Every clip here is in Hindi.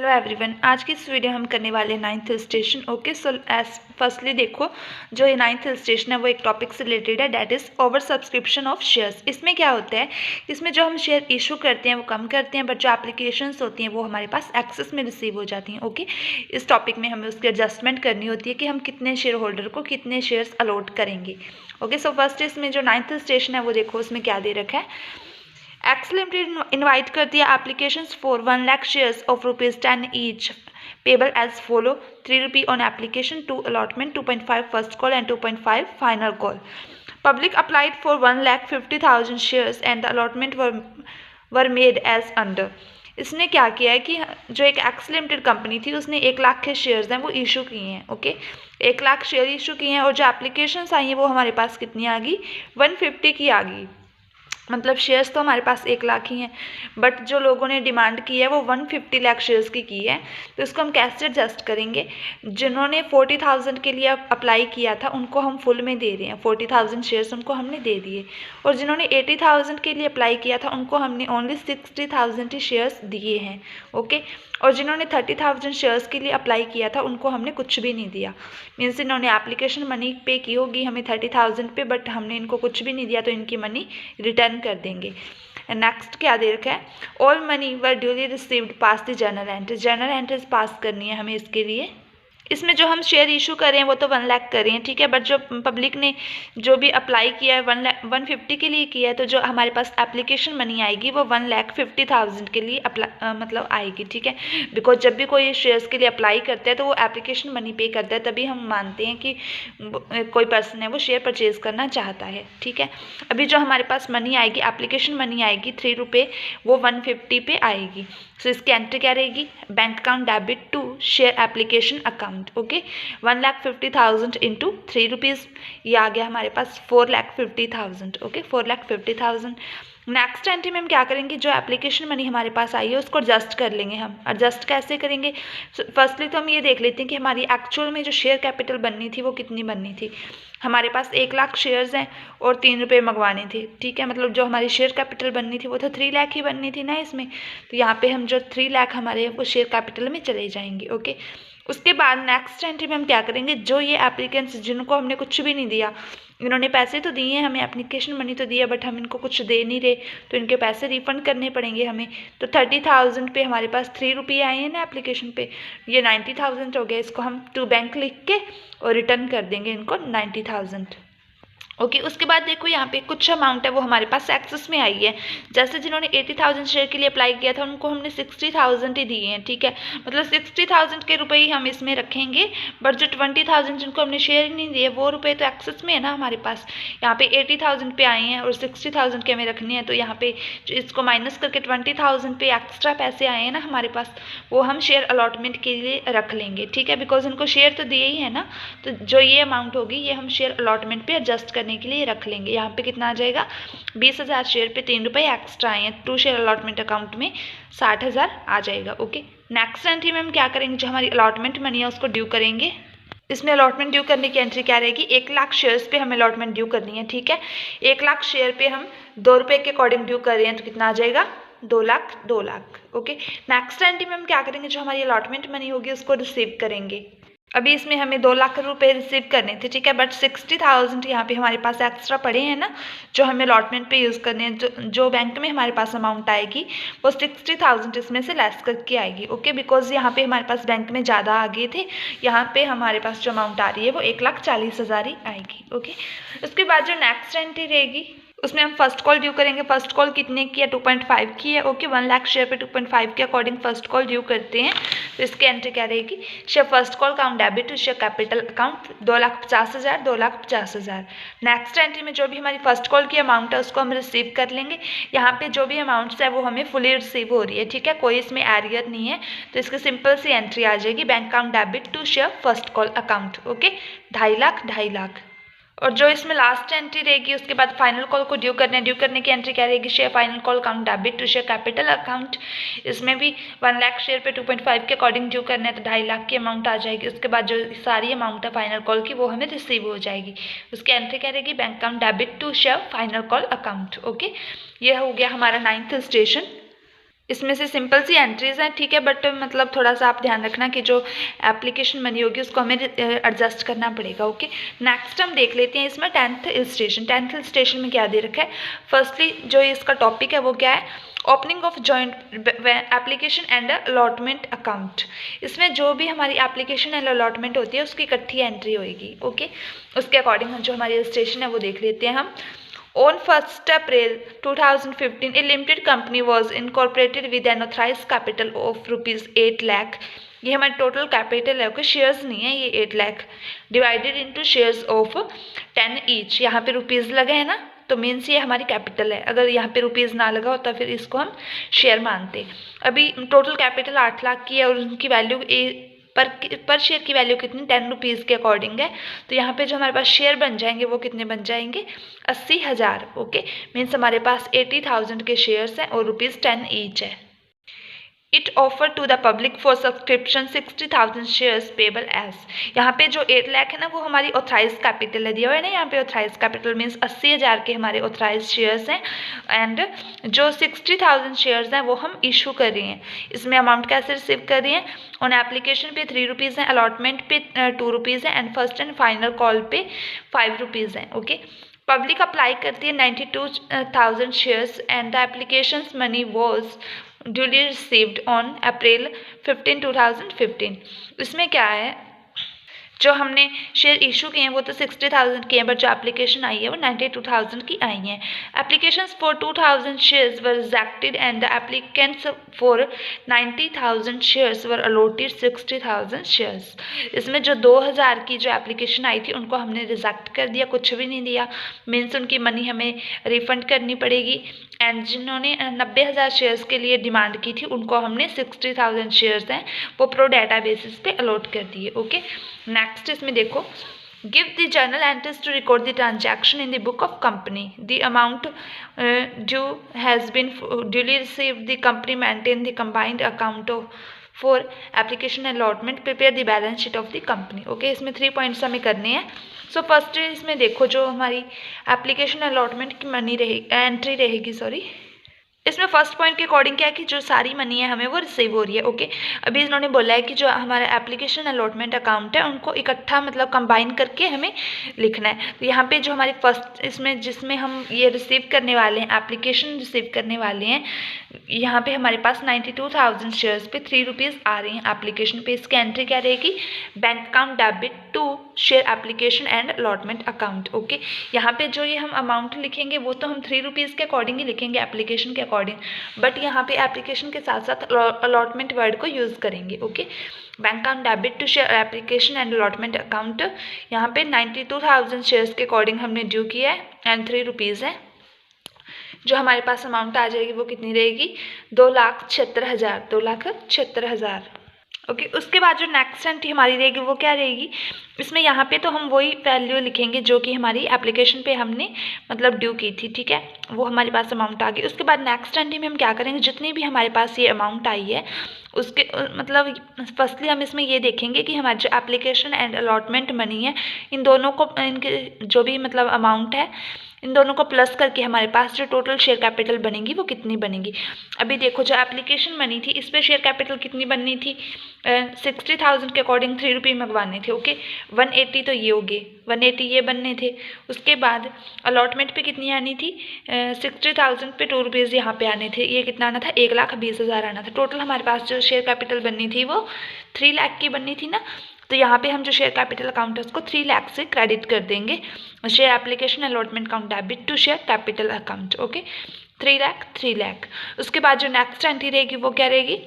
हेलो एवरीवन, आज की इस वीडियो हम करने वाले हैं ninth hill station. Okay, so as firstly देखो, जो ये नाइन्थ हिल स्टेशन है वो एक टॉपिक से रिलेटेड है, that is over subscription of shares. इसमें क्या होता है, इसमें जो हम शेयर इशू करते हैं वो कम करते हैं, बट जो एप्लीकेशंस होती हैं वो हमारे पास एक्सेस में रिसीव हो जाती हैं। ओके, इस टॉपिक में हमें उसकी एडजस्टमेंट करनी होती है कि हम कितने शेयर होल्डर को कितने शेयर्स अलॉट करेंगे। ओके, सो फर्स्ट इसमें जो नाइन्थ हिल स्टेशन है वो देखो, उसमें क्या दे रखा है। एक्स लिमिटेड इन्वाइट कर दिया applications for 1 lakh shares of ₹10 each, payable as follow: ₹3 on application, 2 allotment, 2.5 first call and 2.5 final call. Public applied for 1,50,000 shares and the allotment were made as under. इसने क्या किया है कि जो एक एक्स लिमिटेड कंपनी थी उसने 1 लाख के शेयर्स हैं वो इशू किए हैं। ओके, 1 लाख शेयर इशू किए हैं और जो एप्लीकेशंस आई हैं वो हमारे पास कितनी आ गई, 150 की आ गई। मतलब शेयर्स तो हमारे पास 1 लाख ही हैं, बट जो लोगों ने डिमांड की है वो 150 लाख शेयर्स की है। तो इसको हम कैसे एडजस्ट करेंगे। जिन्होंने 40,000 के लिए अप्लाई किया था उनको हम फुल में दे रहे हैं, 40,000 शेयर्स उनको हमने दे दिए, और जिन्होंने 80,000 के लिए अप्लाई किया था उनको हमने ओनली 60,000 ही शेयर्स दिए हैं। ओके, और जिन्होंने 30,000 शेयर्स के लिए अप्लाई किया था उनको हमने कुछ भी नहीं दिया। मीन्स इन्होंने एप्लीकेशन मनी पे की होगी हमें 30,000 पे, बट हमने इनको कुछ भी नहीं दिया, तो इनकी मनी रिटर्न कर देंगे। नेक्स्ट क्या दे रखा है, all money were duly received pass the journal entries. Journal entries pass करनी है हमें इसके लिए। इसमें जो हम शेयर इशू कर रहे हैं वो तो 1 लाख कर रहे हैं, ठीक है, बट जो पब्लिक ने जो भी अप्लाई किया है 150 के लिए किया है, तो जो हमारे पास एप्लीकेशन मनी आएगी वो 1,50,000 के लिए मतलब आएगी, ठीक है। बिकॉज जब भी कोई शेयर्स के लिए अप्लाई करता है तो वो एप्लीकेशन मनी पे करता है, तभी हम मानते हैं कि कोई पर्सन है वो शेयर परचेज करना चाहता है, ठीक है। अभी जो हमारे पास मनी आएगी, एप्लीकेशन मनी आएगी ₹3, वो 150 पे आएगी। सो इसकी एंट्री क्या रहेगी, bank account debit to share application account. Okay, 1,50,000 into ₹3, ये आ गया हमारे पास 4,50,000। ओके, 4,50,000। नेक्स्ट एंट्री में हम क्या करेंगे, जो एप्लीकेशन मनी हमारे पास आई है उसको एडजस्ट कर लेंगे। हम एडजस्ट कैसे करेंगे, फर्स्टली तो हम ये देख लेते हैं कि हमारी एक्चुअल में जो शेयर कैपिटल बननी थी वो कितनी बननी थी। हमारे पास 1 लाख शेयर्स हैं और ₹3 मंगवाने थे, ठीक है। मतलब जो हमारी शेयर कैपिटल बननी थी वो तो 3 लाख ही बननी थी ना इसमें, तो यहाँ पे हम जो 3 लाख हमारे वो शेयर कैपिटल में चले जाएंगे। ओके, उसके बाद नेक्स्ट एंट्री में हम क्या करेंगे, जो ये एप्लीकेंट्स जिनको हमने कुछ भी नहीं दिया, इन्होंने पैसे तो दिए हैं हमें, एप्लीकेशन मनी तो दिया, बट हम इनको कुछ दे नहीं रहे, तो इनके पैसे रिफंड करने पड़ेंगे हमें। तो 30,000 पे हमारे पास ₹3 आए हैं ना एप्लीकेशन पे, ये 90,000 हो गया। इसको हम टू बैंक लिख के और रिटर्न कर देंगे इनको 90,000। ओके, उसके बाद देखो यहाँ पे कुछ अमाउंट है वो हमारे पास एक्सेस में आई है। जैसे जिन्होंने 80,000 शेयर के लिए अप्लाई किया था उनको हमने 60,000 ही दिए हैं, ठीक है। मतलब 60,000 के रुपए ही हम इसमें रखेंगे, बट जो 20,000 जिनको हमने शेयर ही नहीं दिए वो रुपए तो एक्सेस में है ना हमारे पास। यहाँ पे 80,000 पे आए हैं और 60,000 के हमें रखने हैं, तो यहाँ पे इसको माइनस करके 20,000 पे एक्स्ट्रा पैसे आए हैं ना हमारे पास, वो हम शेयर अलॉटमेंट के लिए रख लेंगे, ठीक है। बिकॉज इनको शेयर तो दिए ही है ना, तो जो ये अमाउंट होगी ये हम शेयर अलॉटमेंट पे एडजस्ट करने के लिए रख लेंगे। यहाँ पे कितना आ जाएगा, 20,000 शेयर पे ₹3 एक्स्ट्रा आए हैं, 2 शेयर अलॉटमेंट अकाउंट में 60,000 आ जाएगा। ओके, नेक्स्ट एंट्री में हम क्या करेंगे, जो हमारी अलॉटमेंट मनी है उसको ड्यू करेंगे। इसमें अलॉटमेंट ड्यू करने की एंट्री क्या रहेगी, 1 लाख शेयर्स पे हमें अलॉटमेंट ड्यू करनी है, ठीक है। 1 लाख शेयर पे हम ₹2 के अकॉर्डिंग ड्यू कर रहे हैं, तो कितना आ जाएगा, 2 lakh 2 lakh. Okay, next entry में हम क्या करेंगे, जो हमारी अलॉटमेंट मनी होगी उसको रिसीव करेंगे। अभी इसमें हमें 2 लाख रुपए रिसीव करने थे, ठीक है, बट 60,000 यहाँ पे हमारे पास एक्स्ट्रा पड़े हैं ना, जो हमें अलॉटमेंट पे यूज़ करने हैं। जो बैंक में हमारे पास अमाउंट आएगी वो 60,000 इसमें से लेस करके आएगी। ओके, बिकॉज यहाँ पे हमारे पास बैंक में ज़्यादा आ गए थे, यहाँ पे हमारे पास जो अमाउंट आ रही है वो 1,40,000 ही आएगी। ओके, उसके बाद जो नेक्स्ट एंट्री रहेगी उसमें हम फर्स्ट कॉल ड्यू करेंगे। फर्स्ट कॉल कितने की है, 2.5 की है। ओके, 1 लाख शेयर पे 2.5 के अकॉर्डिंग फर्स्ट कॉल ड्यू करते हैं, तो इसकी एंट्री क्या रहेगी, share first call account debit to share capital account 2,50,000, 2,50,000। Next entry में जो भी हमारी फर्स्ट कॉल की अमाउंट है उसको हम रिसीव कर लेंगे। यहाँ पे जो भी अमाउंट्स है वो हमें फुली रिसीव हो रही है, ठीक है, कोई इसमें एरियर नहीं है, तो इसकी सिंपल सी एंट्री आ जाएगी, bank account debit to share first call account. Okay, 2.5 lakh 2.5 lakh. और जो इसमें लास्ट एंट्री रहेगी उसके बाद फाइनल कॉल को ड्यू करने की एंट्री क्या रहेगी, share final call account debit to share capital account. इसमें भी 1 लाख शेयर पे 2.5 के अकॉर्डिंग ड्यू करना है, तो 2.5 लाख की अमाउंट आ जाएगी। उसके बाद जो सारी अमाउंट है फाइनल कॉल की वो हमें रिसीव हो जाएगी। उसकी एंट्री क्या रहेगी, bank account debit to share final call account. Okay, ये हो गया हमारा 9th स्टेशन। इसमें से सिंपल सी एंट्रीज हैं, ठीक है, बट मतलब थोड़ा सा आप ध्यान रखना कि जो एप्लीकेशन मनी होगी उसको हमें एडजस्ट करना पड़ेगा। ओके, नेक्स्ट हम देख लेते हैं इसमें 10th इलस्ट्रेशन। 10th इलस्ट्रेशन में क्या दे रखा है? फर्स्टली जो इसका टॉपिक है वो क्या है? Opening of joint application and allotment account. इसमें जो भी हमारी एप्लीकेशन एंड अलॉटमेंट होती है उसकी इकट्ठी एंट्री होगी। ओके, उसके अकॉर्डिंग जो हमारी इलस्ट्रेशन है वो देख लेते हैं हम। On 1st April 2015, a limited company was incorporated with an authorized capital of rupees 8 lakh। ये हमारी टोटल कैपिटल है, ओके, शेयर्स नहीं है, ये 8 lakh divided into shares of 10 each. यहाँ पे रुपीज़ लगे हैं ना, तो मीन्स ये हमारी कैपिटल है। अगर यहाँ पे रुपीज़ ना लगा होता फिर इसको हम शेयर मानते। अभी टोटल कैपिटल 8 लाख की है और उनकी वैल्यू पर शेयर की वैल्यू कितनी? 10 रुपीज़ के अकॉर्डिंग है। तो यहाँ पे जो हमारे पास शेयर बन जाएंगे वो कितने बन जाएंगे? 80,000। ओके, मीन्स हमारे पास 80,000 के शेयर्स हैं और रुपीज़ 10 ईच है। It offer to the public for subscription 60,000 shares payable as. यहाँ पे जो 8 लाख है ना वो हमारी ऑथराइज कैपिटल है, दिया हुआ है ना यहाँ पे। ऑथराइज कैपिटल मीन्स 80,000 के हमारे ऑथराइज शेयर्स हैं एंड जो 60,000 शेयर्स हैं वो हम इशू कर रहे हैं। इसमें अमाउंट कैसे रिसीव कर रही हैं? ऑन एप्लीकेशन पे 3 रुपीज़ हैं, अलॉटमेंट पे 2 रुपीज़ हैं and first and final call पे 5 रुपीज़ हैं। ओके, पब्लिक अप्लाई करती है 92,000 shares and the applications money was duly received on April 15, 2015। इसमें क्या है? जो हमने शेयर इशू किए हैं वो तो 60,000 के हैं, बट जो एप्लीकेशन आई है वो 92,000 की आई हैं। Applications for 2,000 shares were rejected and the applicants for 90,000 shares were allotted 60,000 shares. इसमें जो 2,000 की जो एप्लीकेशन आई थी उनको हमने रिजेक्ट कर दिया, कुछ भी नहीं दिया, मीन्स उनकी मनी हमें रिफंड करनी पड़ेगी। एंड जिन्होंने 90,000 शेयर्स के लिए डिमांड की थी उनको हमने 60,000 शेयर्स हैं वो प्रो डाटा बेसिस पे अलॉट कर दिए। ओके, नेक्स्ट इसमें देखो, give the journal entries to record the transaction in the book of company. The amount due has been duly received. The company maintain the combined account of for application allotment, prepare the balance sheet of the company. Okay, इसमें 3 पॉइंट्स हमें करने हैं। सो फर्स्ट इसमें देखो जो हमारी एप्लीकेशन अलॉटमेंट की मनी रहेगी, एंट्री रहेगी, सॉरी, इसमें फर्स्ट पॉइंट के अकॉर्डिंग क्या है कि जो सारी मनी है हमें वो रिसीव हो रही है। ओके, अभी इन्होंने बोला है कि जो हमारा एप्लीकेशन अलॉटमेंट अकाउंट है उनको इकट्ठा मतलब कंबाइन करके हमें लिखना है। तो यहाँ पे जो हमारी फर्स्ट इसमें जिसमें हम ये रिसीव करने वाले हैं, एप्लीकेशन रिसीव करने वाले हैं, यहाँ पे हमारे पास 92,000 शेयर्स पे 3 रुपीज़ आ रही हैं एप्लीकेशन पे। इसकी एंट्री क्या रहेगी? Bank account debit to share application and allotment account. Okay, यहाँ पे जो ये हम अमाउंट लिखेंगे वो तो हम 3 रुपीज़ के अकॉर्डिंग ही लिखेंगे, एप्लीकेशन के अकॉर्डिंग, बट यहाँ पे एप्लीकेशन के साथ साथ अलॉटमेंट वर्ड को यूज़ करेंगे। Okay, bank account debit to share application and allotment account, यहाँ पे 92,000 शेयर्स के अकॉर्डिंग हमने ड्यू किया है एंड 3 रुपीज़ है। जो हमारे पास अमाउंट आ जाएगी वो कितनी रहेगी? 2,76,000, 2,76,000। ओके, उसके बाद जो नेक्स्ट एंट्री हमारी रहेगी वो क्या रहेगी? इसमें यहाँ पे तो हम वही वैल्यू लिखेंगे जो कि हमारी एप्लीकेशन पे हमने मतलब ड्यू की थी, ठीक है, वो हमारे पास अमाउंट आ गई। उसके बाद नेक्स्ट एंट्री में हम क्या करेंगे? जितनी भी हमारे पास ये अमाउंट आई है उसके मतलब फर्स्टली हम इसमें ये देखेंगे कि हमारी जो एप्लीकेशन एंड अलॉटमेंट मनी है इन दोनों को, इनके जो भी मतलब अमाउंट है इन दोनों को प्लस करके हमारे पास जो टोटल शेयर कैपिटल बनेगी वो कितनी बनेगी। अभी देखो जो एप्लीकेशन मनी थी इस पर शेयर कैपिटल कितनी बननी थी? 60,000 के अकॉर्डिंग 3 रुपये मंगवाने थे। ओके, 180 तो ये हो गए, 180 ये बनने थे। उसके बाद अलॉटमेंट पे कितनी आनी थी? 60,000 पे 2 रुपीज़ यहाँ पे आने थे। ये कितना आना था? 1,20,000 आना था। टोटल हमारे पास जो शेयर कैपिटल बननी थी वो 3 लाख की बननी थी ना। तो यहाँ पे हम जो शेयर कैपिटल अकाउंट है उसको 3 लाख से क्रेडिट कर देंगे। Share application allotment account debit to share capital account. Okay, 3 lakh 3 lakh. उसके बाद जो नेक्स्ट एंट्री रहेगी वो क्या रहेगी?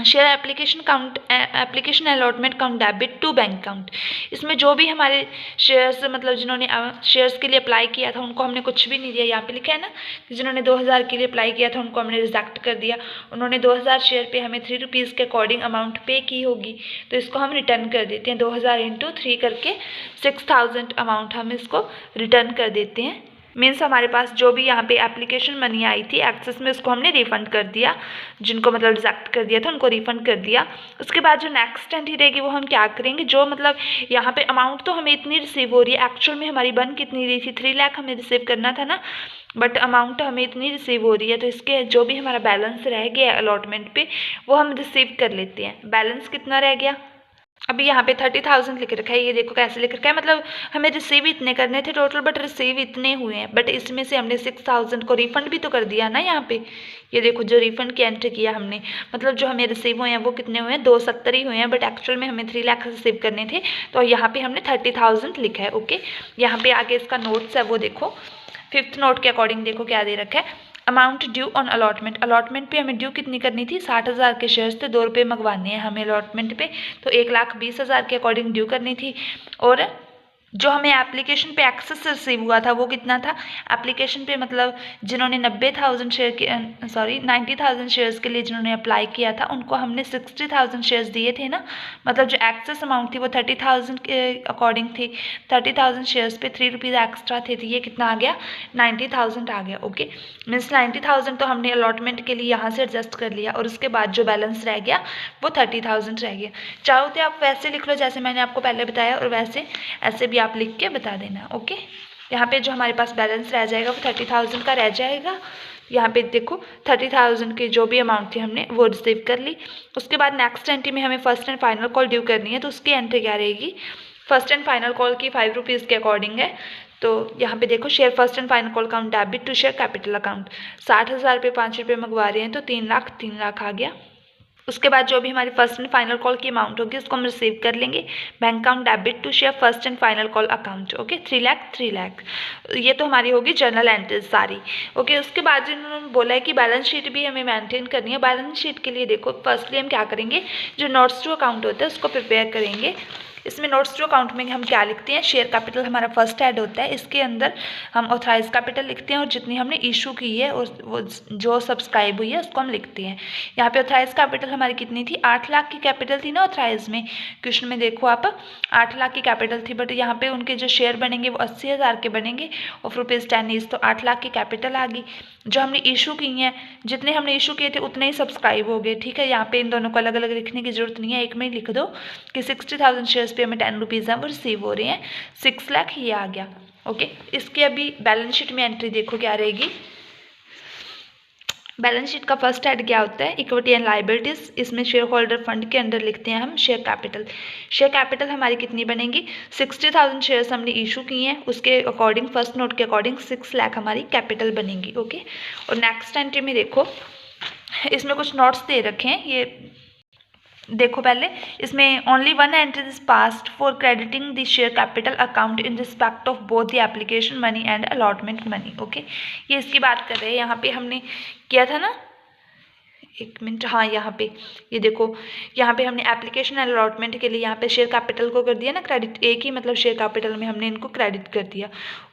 Share application account application allotment account debit to bank account. इसमें जो भी हमारे शेयर्स मतलब जिन्होंने शेयर्स के लिए अप्लाई किया था उनको हमने कुछ भी नहीं दिया। यहाँ पे लिखा है ना कि जिन्होंने 2,000 के लिए अप्लाई किया था उनको हमने रिजेक्ट कर दिया। उन्होंने 2,000 शेयर पे हमें 3 रुपीज़ के अकॉर्डिंग अमाउंट पे की होगी, तो इसको हम रिटर्न कर देते हैं। 2,000 × 3 करके 6,000 अमाउंट हम इसको रिटर्न कर देते हैं। मीन्स हमारे पास जो भी यहाँ पे एप्लीकेशन मनी आई थी एक्सेस में, उसको हमने रिफ़ंड कर दिया, जिनको मतलब रिजेक्ट कर दिया था उनको रिफ़ंड कर दिया। उसके बाद जो नेक्स्ट एंट्री रहेगी वो हम क्या करेंगे, जो मतलब यहाँ पे अमाउंट तो हमें इतनी रिसीव हो रही है, एक्चुअल में हमारी बन कितनी रही थी, 3 लाख हमें रिसीव करना था ना, बट अमाउंट हमें इतनी रिसीव हो रही है, तो इसके जो भी हमारा बैलेंस रह गया अलॉटमेंट पे वो हम रिसीव कर लेते हैं। बैलेंस कितना रह गया, अभी यहाँ पे 30,000 लिख रखा है, ये देखो कैसे लिख रखा है, मतलब हमें रिसीव इतने करने थे टोटल, बट रिसीव इतने हुए हैं, बट इसमें से हमने 6,000 को रिफंड भी तो कर दिया ना यहाँ पे। ये देखो जो रिफंड की एंट्री किया हमने, मतलब जो हमें रिसीव हुए हैं वो कितने हुए हैं, 270 ही हुए हैं, बट एक्चुअल में हमें 3 लाख रिसीव करने थे, तो यहाँ पे हमने 30,000 लिखा है। ओके, यहाँ पे आगे इसका नोट्स है वो देखो, 5th नोट के अकॉर्डिंग देखो क्या दे रखा है, amount due on allotment. Allotment पे हमें ड्यू कितनी करनी थी, 60,000 के शेयर्स थे, 2 रुपये मंगवाने हैं हमें अलॉटमेंट पे, तो 1,20,000 के अकॉर्डिंग ड्यू करनी थी। और जो हमें एप्लीकेशन पे एक्सेस रिसीव हुआ था वो कितना था, एप्लीकेशन पे मतलब जिन्होंने 90,000 शेयर के 90,000 शेयर्स के लिए जिन्होंने अप्लाई किया था उनको हमने 60,000 शेयर्स दिए थे ना, मतलब जो एक्सेस अमाउंट थी वो 30,000 के अकॉर्डिंग थी, 30,000 शेयर्स पे 3 रुपीज़ एक्स्ट्रा थे, तो ये कितना आ गया, 90,000 आ गया। ओके, मीन्स 90,000 तो हमने अलॉटमेंट के लिए यहाँ से एडजस्ट कर लिया, और उसके बाद जो बैलेंस रह गया वो 30,000 रह गया। चाहो तो आप वैसे लिख लो जैसे मैंने आपको पहले बताया, और वैसे ऐसे भी आप लिख के बता देना। ओके, यहाँ पे जो हमारे पास बैलेंस रह जाएगा वो 30,000 का रह जाएगा। यहाँ पे देखो 30,000 की जो भी अमाउंट थी हमने वो रिसीव कर ली। उसके बाद नेक्स्ट एंट्री में हमें first and final call due करनी है, तो उसकी एंट्री क्या रहेगी, फर्स्ट एंड फाइनल कॉल की 5 रुपीज़ के अकॉर्डिंग है। तो यहाँ पे देखो share first and final call account debit to share capital account, 60,000 पे 5 रुपये मंगवा रहे हैं, तो 3 लाख आ गया। उसके बाद जो भी हमारी फर्स्ट एंड फाइनल कॉल की अमाउंट होगी उसको हम रिसीव कर लेंगे, bank account debit to share first and final call account. Okay, 3 lakh, ये तो हमारी होगी जनरल एंट्रीज सारी। ओके, उसके बाद इन्होंने बोला है कि बैलेंस शीट भी हमें मेंटेन करनी है। बैलेंस शीट के लिए देखो फर्स्टली हम क्या करेंगे, जो नोट्स टू अकाउंट होता है उसको प्रिपेयर करेंगे। इसमें नोट्स टू अकाउंट में हम क्या लिखते हैं, शेयर कैपिटल हमारा फर्स्ट ऐड होता है, इसके अंदर हम ऑथराइज कैपिटल लिखते हैं, और जितनी हमने इशू की है और वो जो सब्सक्राइब हुई है उसको हम लिखते हैं। यहाँ पे ऑथराइज कैपिटल हमारी कितनी थी, 8 लाख की कैपिटल थी ना ऑथराइज में, क्वेश्चन में देखो आप 8 लाख की कैपिटल थी, बट यहाँ पे उनके जो शेयर बनेंगे वो 80,000 के बनेंगे ऑफ ₹10, तो 8 लाख की कैपिटल आ गई। जो हमने इशू की हैं, जितने हमने इशू किए थे उतने ही सब्सक्राइब हो गए। ठीक है, यहाँ पे इन दोनों को अलग अलग लिखने की जरूरत नहीं है, एक में ही लिख दो कि 60,000 शेयर्स पे हमें 10 रुपीज़ हैं वो रिसीव हो रहे हैं, 6 लाख ये आ गया। ओके, इसकी अभी बैलेंस शीट में एंट्री देखो क्या रहेगी। बैलेंस शीट का फर्स्ट हेड क्या होता है, इक्विटी एंड लाइबिलिटीज, इसमें शेयर होल्डर फंड के अंडर लिखते हैं हम शेयर कैपिटल। शेयर कैपिटल हमारी कितनी बनेगी, 60,000 शेयर्स हमने इशू किए हैं, उसके अकॉर्डिंग फर्स्ट नोट के अकॉर्डिंग 6 लाख हमारी कैपिटल बनेगी। ओके, और नेक्स्ट एंट्री में देखो इसमें कुछ नोट्स दे रखे हैं, ये देखो पहले इसमें only 1 entry is passed for crediting the share capital account in respect of both the application money and allotment money. Okay, ये इसकी बात कर रहे हैं, यहाँ पे हमने किया था ना, एक मिनट, हाँ यहाँ पे ये देखो, यहाँ पे हमने एप्लीकेशन एंड अलॉटमेंट के लिए यहाँ पे शेयर कैपिटल को कर दिया ना क्रेडिट, एक ही मतलब शेयर कैपिटल में हमने इनको क्रेडिट कर दिया।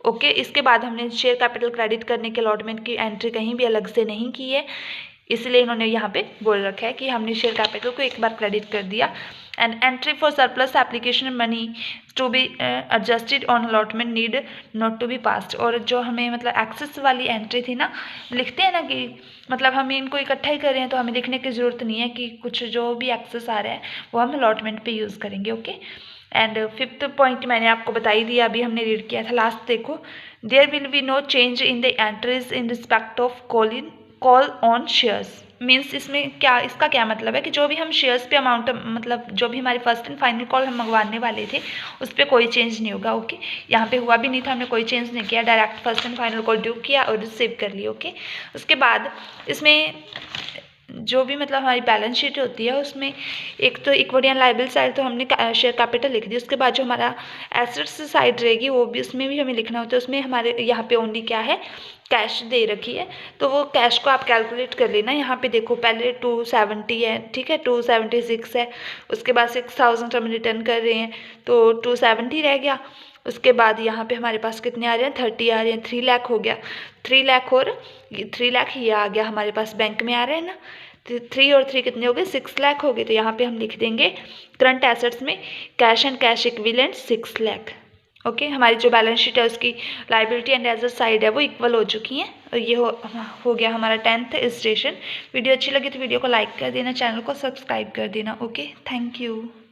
ओके, इसके बाद हमने शेयर कैपिटल क्रेडिट करने के अलॉटमेंट की एंट्री कहीं भी अलग से नहीं की है, इसलिए इन्होंने यहाँ पे बोल रखा है कि हमने शेयर कैपिटल को एक बार क्रेडिट कर दिया। And entry for surplus application money to be adjusted on allotment need not to be passed. और जो हमें मतलब एक्सेस वाली एंट्री थी ना, लिखते हैं ना कि मतलब हमें इनको इकट्ठा ही कर रहे हैं, तो हमें लिखने की ज़रूरत नहीं है कि कुछ जो भी एक्सेस आ रहा है वो हम अलॉटमेंट पे यूज़ करेंगे। ओके, एंड 5th पॉइंट मैंने आपको बता ही दिया, अभी हमने रीड किया था लास्ट। देखो, there will be no change in the entries in respect of call on shares. Means इसमें क्या, इसका क्या मतलब है कि जो भी हम शेयर्स पे अमाउंट मतलब जो भी हमारी फर्स्ट एंड फाइनल कॉल हम मंगवाने वाले थे उस पर कोई चेंज नहीं होगा। ओके, यहाँ पे हुआ भी नहीं था, हमने कोई चेंज नहीं किया, direct first and final call due किया और रिसीव कर लिया। ओके, उसके बाद इसमें जो भी मतलब हमारी बैलेंस शीट होती है उसमें एक तो इक्विटी एंड लायबिलिटी साइड तो हमने शेयर कैपिटल लिख दी, उसके बाद जो हमारा एसेट्स साइड रहेगी वो भी उसमें भी हमें लिखना होता है। उसमें हमारे यहाँ पे ओनली क्या है, कैश दे रखी है, तो वो कैश को आप कैलकुलेट कर लेना। यहाँ पे देखो पहले 270 है, ठीक है, 276 है, उसके बाद 6,000 हम रिटर्न कर रहे हैं तो 270 रह गया। उसके बाद यहाँ पे हमारे पास कितने आ रहे हैं, 30 आ रहे हैं, 3 लाख हो गया, 3 लाख और 3 लाख ये आ गया हमारे पास बैंक में आ रहे हैं ना, 3 और 3 कितने हो गए, 6 लाख हो गए। तो यहाँ पे हम लिख देंगे करंट एसेट्स में cash and cash equivalent 6 lakh. Okay, हमारी जो बैलेंस शीट है उसकी लाइबिलिटी एंड एसेट साइड है वो इक्वल हो चुकी हैं। और ये हो गया हमारा 10th स्टेशन। वीडियो अच्छी लगी तो वीडियो को लाइक कर देना, चैनल को सब्सक्राइब कर देना। Okay, thank you.